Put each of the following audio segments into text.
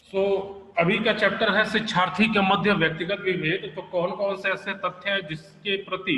सो अभी का चैप्टर है शिक्षार्थी के मध्य व्यक्तिगत विभेद। तो कौन कौन से ऐसे तथ्य हैं जिसके प्रति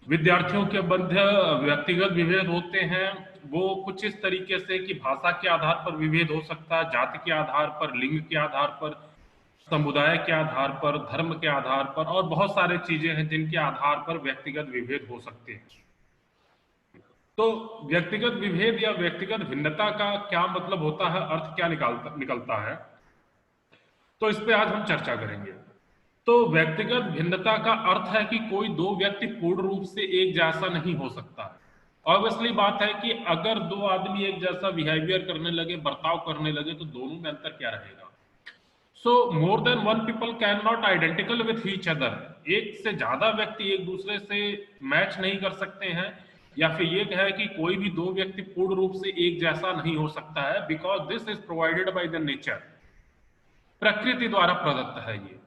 विद्यार्थियों के मध्य व्यक्तिगत विभेद होते हैं। वो कुछ इस तरीके से कि भाषा के आधार पर विभेद हो सकता है, जाति के आधार पर, लिंग के आधार पर, समुदाय के आधार पर, धर्म के आधार पर, और बहुत सारे चीजें हैं जिनके आधार पर व्यक्तिगत विभेद हो सकते हैं। तो व्यक्तिगत विभेद या व्यक्तिगत भिन्नता का क्या मतलब होता है, अर्थ क्या निकलता है, तो इस पे आज हम चर्चा करेंगे। तो व्यक्तिगत भिन्नता का अर्थ है कि कोई दो व्यक्ति पूर्ण रूप से एक जैसा नहीं हो सकता है। ऑब्वियसली बात है कि अगर दो आदमी एक जैसा बिहेवियर करने लगे, बर्ताव करने लगे, तो दोनों में अंतर क्या रहेगा। So more than one people can not identical with each other. एक से ज्यादा व्यक्ति एक दूसरे से मैच नहीं कर सकते हैं, या फिर ये है कि कोई भी दो व्यक्ति पूर्ण रूप से एक जैसा नहीं हो सकता है, because this is provided by the nature. प्रकृति द्वारा प्रदत्त है ये।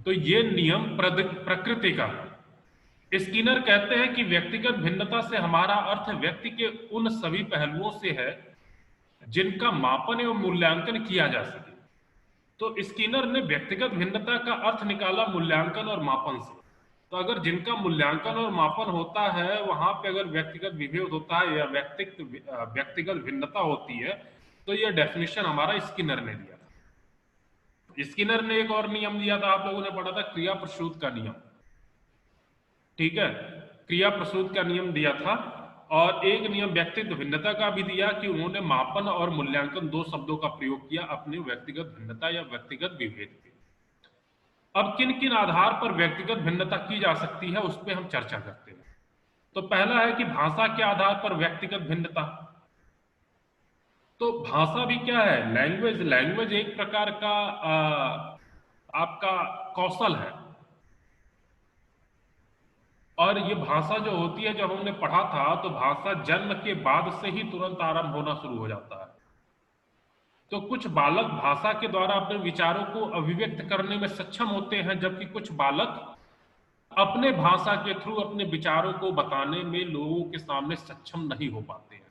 तो ये नियम प्रकृति का है। स्किनर कहते हैं कि व्यक्तिगत भिन्नता से हमारा अर्थ व्यक्ति के उन सभी पहलुओं से है जिनका मापन एवं मूल्यांकन किया जा सके। तो स्किनर ने व्यक्तिगत भिन्नता का अर्थ निकाला मूल्यांकन और मापन से। तो अगर जिनका मूल्यांकन और मापन होता है वहां पे अगर व्यक्तिगत विभेद होता है या व्यक्तिगत भिन्नता होती है, तो यह डेफिनेशन हमारा स्किनर ने दिया था। स्किनर ने एक और नियम दिया था, आप लोगों ने पढ़ा था, क्रिया प्रसूत का नियम। ठीक है, क्रिया प्रसूत का नियम दिया था। और एक नियम व्यक्तिगत भिन्नता का भी दिया कि उन्होंने मापन और मूल्यांकन दो शब्दों का प्रयोग किया अपने व्यक्तिगत भिन्नता या व्यक्तिगत विभेद पे। अब किन किन आधार पर व्यक्तिगत भिन्नता की जा सकती है उस पर हम चर्चा करते हैं। तो पहला है कि भाषा के आधार पर व्यक्तिगत भिन्नता। तो भाषा भी क्या है, लैंग्वेज। लैंग्वेज एक प्रकार का आपका कौशल है। और ये भाषा जो होती है, जब हमने पढ़ा था, तो भाषा जन्म के बाद से ही तुरंत आरंभ होना शुरू हो जाता है। तो कुछ बालक भाषा के द्वारा अपने विचारों को अभिव्यक्त करने में सक्षम होते हैं, जबकि कुछ बालक अपने भाषा के थ्रू अपने विचारों को बताने में लोगों के सामने सक्षम नहीं हो पाते हैं।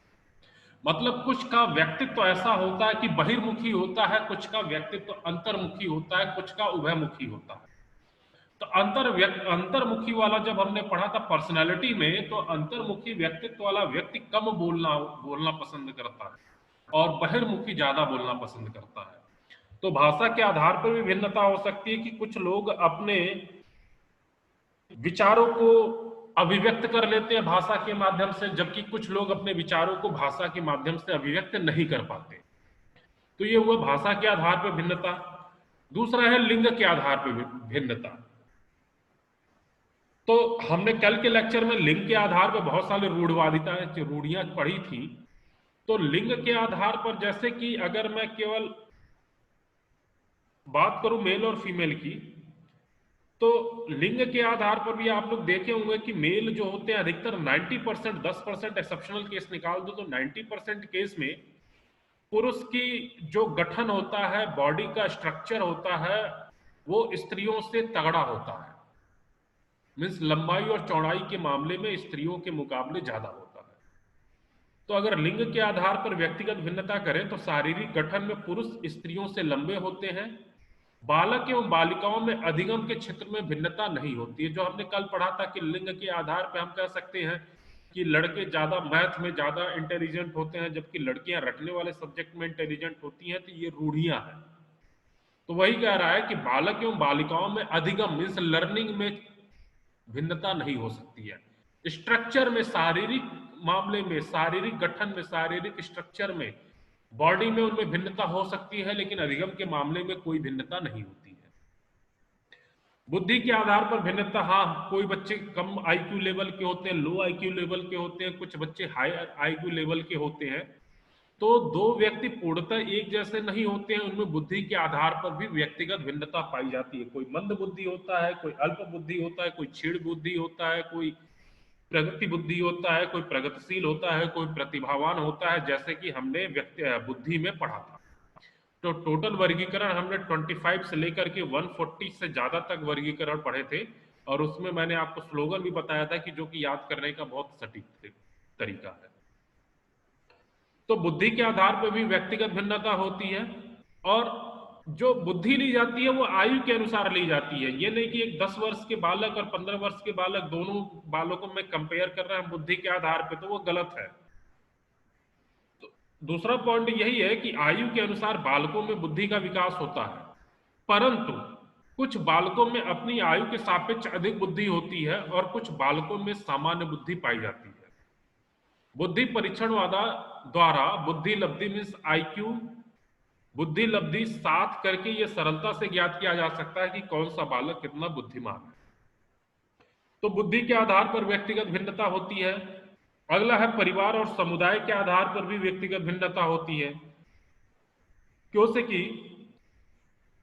मतलब कुछ का व्यक्तित्व ऐसा होता है कि बहिर्मुखी होता है, कुछ का व्यक्तित्व अंतर्मुखी होता है, कुछ का उभयमुखी होता है। तो अंतर्मुखी वाला जब हमने पढ़ा था पर्सनालिटी में, तो अंतर्मुखी व्यक्तित्व वाला व्यक्ति कम बोलना बोलना पसंद करता है और बहिर्मुखी ज्यादा बोलना पसंद करता है। तो भाषा के आधार पर भी भिन्नता हो सकती है कि कुछ लोग अपने विचारों को अभिव्यक्त कर लेते हैं भाषा के माध्यम से, जबकि कुछ लोग अपने विचारों को भाषा के माध्यम से अभिव्यक्त नहीं कर पाते। तो ये हुआ भाषा के आधार पर भिन्नता। दूसरा है लिंग के आधार पर भिन्नता। तो हमने कल के लेक्चर में लिंग के आधार पर बहुत सारे रूढ़ियां पढ़ी थी। तो लिंग के आधार पर, जैसे कि अगर मैं केवल बात करूं मेल और फीमेल की, तो लिंग के आधार पर भी आप लोग देखे होंगे कि मेल जो होते हैं अधिकतर 90%, 10% एक्सेप्शनल केस निकाल दो तो 90% केस में पुरुष की जो गठन होता है, बॉडी का स्ट्रक्चर होता है, वो स्त्रियों से तगड़ा होता है। मीन्स लंबाई और चौड़ाई के मामले में स्त्रियों के मुकाबले ज्यादा होता है। तो अगर लिंग के आधार पर व्यक्तिगत भिन्नता करें तो शारीरिक गठन में पुरुष स्त्रियों से लंबे होते हैं। बालक एवं बालिकाओं में अधिगम के क्षेत्र में भिन्नता नहीं होती है। जो हमने कल पढ़ा था कि लिंग के आधार पर हम कह सकते हैं कि लड़के ज्यादा मैथ में ज्यादा इंटेलिजेंट होते हैं, जबकि लड़कियां रटने वाले सब्जेक्ट में इंटेलिजेंट होती हैं। तो ये रूढ़ियां हैं। तो वही कह रहा है कि बालक एवं बालिकाओं में अधिगम मीन्स लर्निंग में भिन्नता नहीं हो सकती है। स्ट्रक्चर में, शारीरिक मामले में, शारीरिक गठन में, शारीरिक स्ट्रक्चर में, बॉडी में उनमें भिन्नता हो सकती है, लेकिन अधिगम के मामले में कोई भिन्नता नहीं होती है। बुद्धि के आधार पर भिन्नता, हाँ, कोई बच्चे कम आईक्यू लेवल के होते हैं, लो आईक्यू लेवल के होते हैं, कुछ बच्चे हाई आईक्यू लेवल के होते हैं। तो दो व्यक्ति पूर्णतः एक जैसे नहीं होते हैं, उनमें बुद्धि के आधार पर भी व्यक्तिगत भिन्नता पाई जाती है। कोई मंद बुद्धि होता है, कोई अल्प बुद्धि होता है, कोई क्षीण बुद्धि होता है, कोई प्रगति बुद्धि होता है, कोई प्रगतिशील होता है, कोई प्रतिभावान होता है, जैसे कि हमने बुद्धि में पढ़ा था। तो टोटल वर्गीकरण हमने 25 से लेकर के 140 से ज्यादा तक वर्गीकरण पढ़े थे। और उसमें मैंने आपको स्लोगन भी बताया था कि जो कि याद करने का बहुत सटीक तरीका है। तो बुद्धि के आधार पर भी व्यक्तिगत भिन्नता होती है। और जो बुद्धि ली जाती है वो आयु के अनुसार ली जाती है। ये नहीं कि एक 10 वर्ष के बालक और 15 वर्ष के बालक, दोनों बालकों में कंपेयर कर रहे हैं बुद्धि के आधार पे, तो वो गलत है। तो दूसरा पॉइंट यही है कि आयु के अनुसार बालकों में बुद्धि का विकास होता है, परंतु कुछ बालकों में अपनी आयु के सापेक्ष अधिक बुद्धि होती है और कुछ बालकों में सामान्य बुद्धि पाई जाती है। बुद्धि परीक्षण वादा द्वारा बुद्धि लब्धि मीन्स आईक्यू, बुद्धि लब्धि साथ करके यह सरलता से ज्ञात किया जा सकता है कि कौन सा बालक कितना बुद्धिमान है। तो बुद्धि के आधार पर व्यक्तिगत भिन्नता होती है। अगला है परिवार और समुदाय के आधार पर भी व्यक्तिगत भिन्नता होती है, क्योंकि कि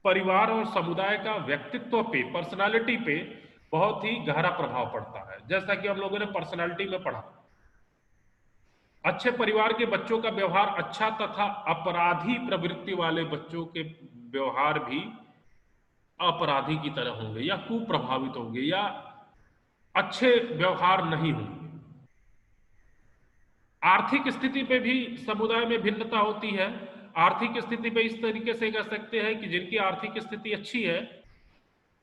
परिवार और समुदाय का व्यक्तित्व पे, पर्सनालिटी पे बहुत ही गहरा प्रभाव पड़ता है। जैसा कि हम लोगों ने पर्सनालिटी में पढ़ा, अच्छे परिवार के बच्चों का व्यवहार अच्छा तथा अपराधी प्रवृत्ति वाले बच्चों के व्यवहार भी अपराधी की तरह होंगे या कुप्रभावित होंगे या अच्छे व्यवहार नहीं होंगे। आर्थिक स्थिति पे भी समुदाय में भिन्नता होती है। आर्थिक स्थिति पे इस तरीके से कह सकते हैं कि जिनकी आर्थिक स्थिति अच्छी है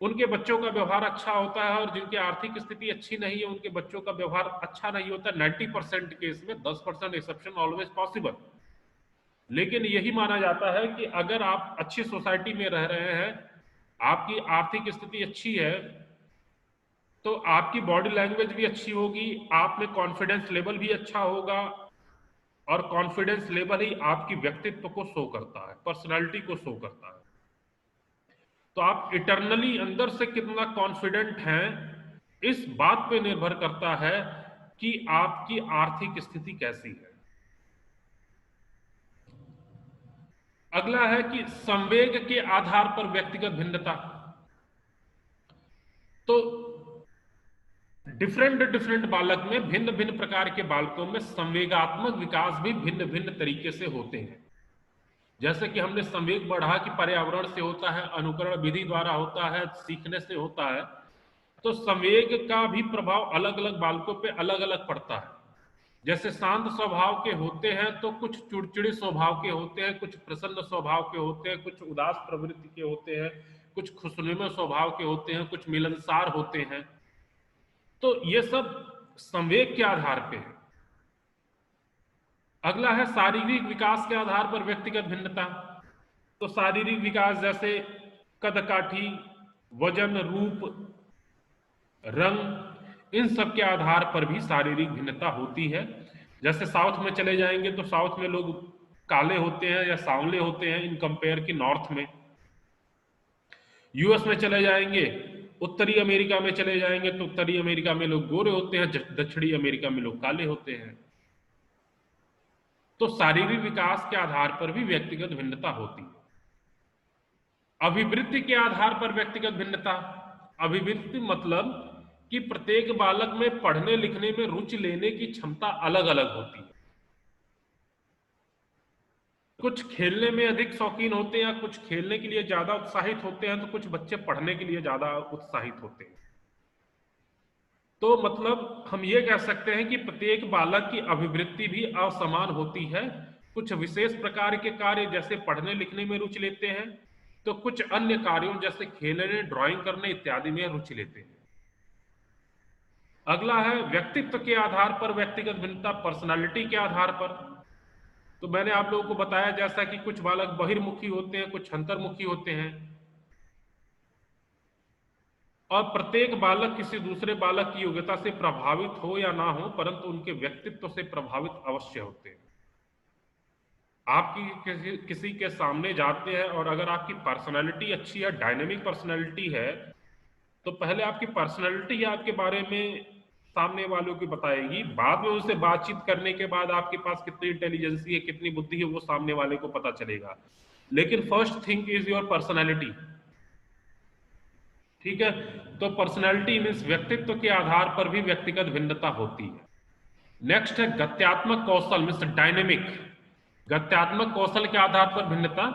उनके बच्चों का व्यवहार अच्छा होता है, और जिनकी आर्थिक स्थिति अच्छी नहीं है उनके बच्चों का व्यवहार अच्छा नहीं होता। 90% केस में, 10% एक्सेप्शन ऑलवेज पॉसिबल। लेकिन यही माना जाता है कि अगर आप अच्छी सोसाइटी में रह रहे हैं, आपकी आर्थिक स्थिति अच्छी है, तो आपकी बॉडी लैंग्वेज भी अच्छी होगी, आप में कॉन्फिडेंस लेवल भी अच्छा होगा, और कॉन्फिडेंस लेवल ही आपकी व्यक्तित्व को शो करता है, पर्सनालिटी को शो करता है। तो आप इटरनली अंदर से कितना कॉन्फिडेंट हैं, इस बात पे निर्भर करता है कि आपकी आर्थिक स्थिति कैसी है। अगला है कि संवेग के आधार पर व्यक्तिगत भिन्नता। तो डिफरेंट बालक में, भिन्न भिन्न प्रकार के बालकों में संवेगात्मक विकास भी भिन्न भिन्न तरीके से होते हैं। जैसे कि हमने संवेग बढ़ा कि पर्यावरण से होता है, अनुकरण विधि द्वारा होता है, सीखने से होता है। तो संवेग का भी प्रभाव अलग अलग बालकों पे अलग अलग पड़ता है। जैसे शांत स्वभाव के होते हैं तो कुछ चिड़चिड़े स्वभाव के होते हैं, कुछ प्रसन्न स्वभाव के होते हैं, कुछ उदास प्रवृत्ति के होते हैं, कुछ खुशनुमा स्वभाव के होते हैं, कुछ मिलनसार होते हैं। तो ये सब संवेग के आधार पे है। अगला है शारीरिक विकास के आधार पर व्यक्तिगत भिन्नता। तो शारीरिक विकास जैसे कद काठी, वजन, रूप, रंग, इन सब के आधार पर भी शारीरिक भिन्नता होती है। जैसे साउथ में चले जाएंगे तो साउथ में लोग काले होते हैं या सांवले होते हैं इन कंपेयर की नॉर्थ में। यूएस में चले जाएंगे, उत्तरी अमेरिका में चले जाएंगे तो उत्तरी अमेरिका में लोग गोरे होते हैं, दक्षिणी अमेरिका में लोग काले होते हैं। तो शारीरिक विकास के आधार पर भी व्यक्तिगत भिन्नता होती है। अभिवृत्ति के आधार पर व्यक्तिगत भिन्नता। अभिवृत्ति मतलब कि प्रत्येक बालक में पढ़ने लिखने में रुचि लेने की क्षमता अलग अलग होती है। कुछ खेलने में अधिक शौकीन होते हैं, कुछ खेलने के लिए ज्यादा उत्साहित होते हैं, तो कुछ बच्चे पढ़ने के लिए ज्यादा उत्साहित होते हैं। तो मतलब हम ये कह सकते हैं कि प्रत्येक बालक की अभिवृत्ति भी असमान होती है। कुछ विशेष प्रकार के कार्य जैसे पढ़ने लिखने में रुचि लेते हैं, तो कुछ अन्य कार्यों जैसे खेलने, ड्राइंग करने इत्यादि में रुचि लेते हैं। अगला है व्यक्तित्व के आधार पर व्यक्तिगत भिन्नता, पर्सनालिटी के आधार पर। तो मैंने आप लोगों को बताया जैसा कि कुछ बालक बहिर्मुखी होते हैं, कुछ अंतर्मुखी होते हैं, और प्रत्येक बालक किसी दूसरे बालक की योग्यता से प्रभावित हो या ना हो, परंतु उनके व्यक्तित्व से प्रभावित अवश्य होते हैं। आपकी किसी के सामने जाते हैं और अगर आपकी पर्सनालिटी अच्छी है, डायनेमिक पर्सनालिटी है, तो पहले आपकी पर्सनालिटी आपके बारे में सामने वालों की बताएगी, बाद में उनसे बातचीत करने के बाद आपके पास कितनी इंटेलिजेंसी है, कितनी बुद्धि है, वो सामने वाले को पता चलेगा। लेकिन first thing is your personality. ठीक है, तो पर्सनालिटी मीन्स व्यक्तित्व के आधार पर भी व्यक्तिगत भिन्नता होती है। नेक्स्ट है गत्यात्मक कौशल मीन्स डायनेमिक। गत्यात्मक कौशल के आधार पर भिन्नता।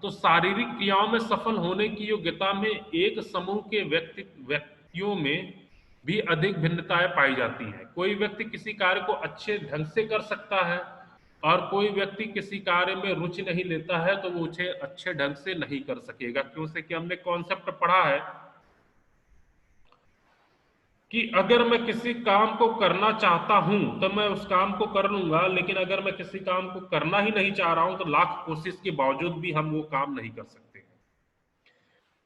तो शारीरिक क्रियाओं में सफल होने की योग्यता में एक समूह के व्यक्तियों में भी अधिक भिन्नताएं पाई जाती हैं। कोई व्यक्ति किसी कार्य को अच्छे ढंग से कर सकता है और कोई व्यक्ति किसी कार्य में रुचि नहीं लेता है तो वो उसे अच्छे ढंग से नहीं कर सकेगा। क्यों से कि हमने कॉन्सेप्ट पढ़ा है कि अगर मैं किसी काम को करना चाहता हूं तो मैं उस काम को कर लूंगा, लेकिन अगर मैं किसी काम को करना ही नहीं चाह रहा हूं तो लाख कोशिश के बावजूद भी हम वो काम नहीं कर सकते हैं।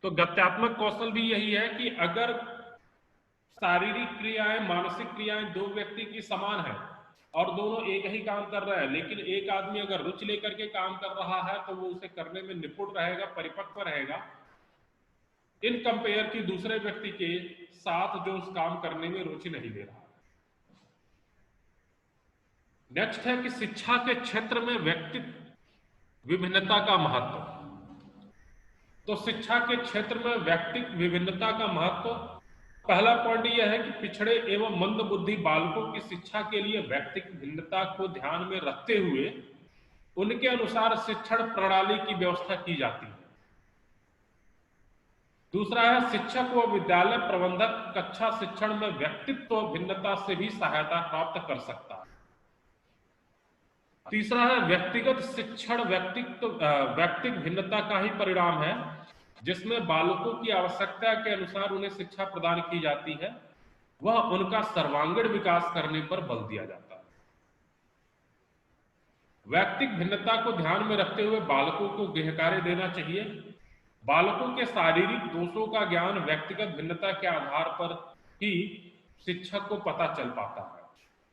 तो गत्यात्मक कौशल भी यही है कि अगर शारीरिक क्रियाएं, मानसिक क्रियाएं दो व्यक्ति की समान है और दोनों एक ही काम कर रहे हैं, लेकिन एक आदमी अगर रुचि लेकर के काम कर रहा है तो वो उसे करने में निपुण रहेगा, परिपक्व रहेगा, इन कंपेयर की दूसरे व्यक्ति के साथ जो उस काम करने में रुचि नहीं ले रहा है। नेक्स्ट है कि शिक्षा के क्षेत्र में व्यक्तित्व विभिन्नता का महत्व। तो शिक्षा के क्षेत्र में व्यक्तित्व विभिन्नता का महत्व, पहला पॉइंट यह है कि पिछड़े एवं मंद बुद्धि बालकों की शिक्षा के लिए व्यक्तित्व भिन्नता को ध्यान में रखते हुए उनके अनुसार शिक्षण प्रणाली की व्यवस्था की जाती है। दूसरा है शिक्षक व विद्यालय प्रबंधक कक्षा शिक्षण में व्यक्तित्व भिन्नता से भी सहायता प्राप्त कर सकता है। तीसरा है व्यक्तिगत शिक्षण व्यक्तिगत भिन्नता का ही परिणाम है, जिसमें बालकों की आवश्यकता के अनुसार उन्हें शिक्षा प्रदान की जाती है, वह उनका सर्वांगीण विकास करने पर बल दिया जाता है। व्यक्तिगत भिन्नता को ध्यान में रखते हुए बालकों को गृह कार्य देना चाहिए। बालकों के शारीरिक दोषों का ज्ञान व्यक्तिगत भिन्नता के आधार पर ही शिक्षक को पता चल पाता है।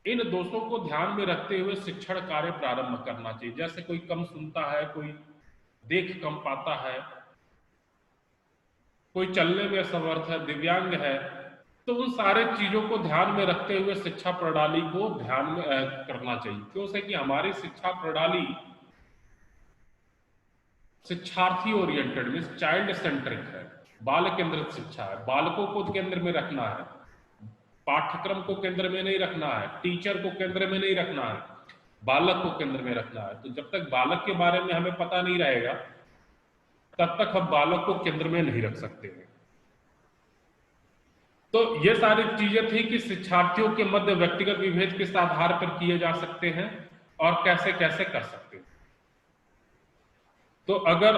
इन दोषों को ध्यान में रखते हुए शिक्षण कार्य प्रारंभ करना चाहिए। जैसे कोई कम सुनता है, कोई देख कम पाता है, कोई चलने में असमर्थ है, दिव्यांग है, तो उन सारे चीजों को ध्यान में रखते हुए शिक्षा प्रणाली को ध्यान में करना चाहिए। क्यों से कि हमारी शिक्षा प्रणाली शिक्षार्थी ओरिएंटेड मीन्स चाइल्ड सेंट्रिक है, बाल केंद्रित शिक्षा है। बालकों को केंद्र में रखना है, पाठ्यक्रम को केंद्र में नहीं रखना है, टीचर को केंद्र में नहीं रखना है, बालक को केंद्र में रखना है। तो जब तक बालक के बारे में हमें पता नहीं रहेगा तब तक हम बालक को केंद्र में नहीं रख सकते हैं। तो ये सारी चीजें थी कि शिक्षार्थियों के मध्य व्यक्तिगत विभेद किस आधार पर किए जा सकते हैं और कैसे कैसे कर सकते हैं। तो अगर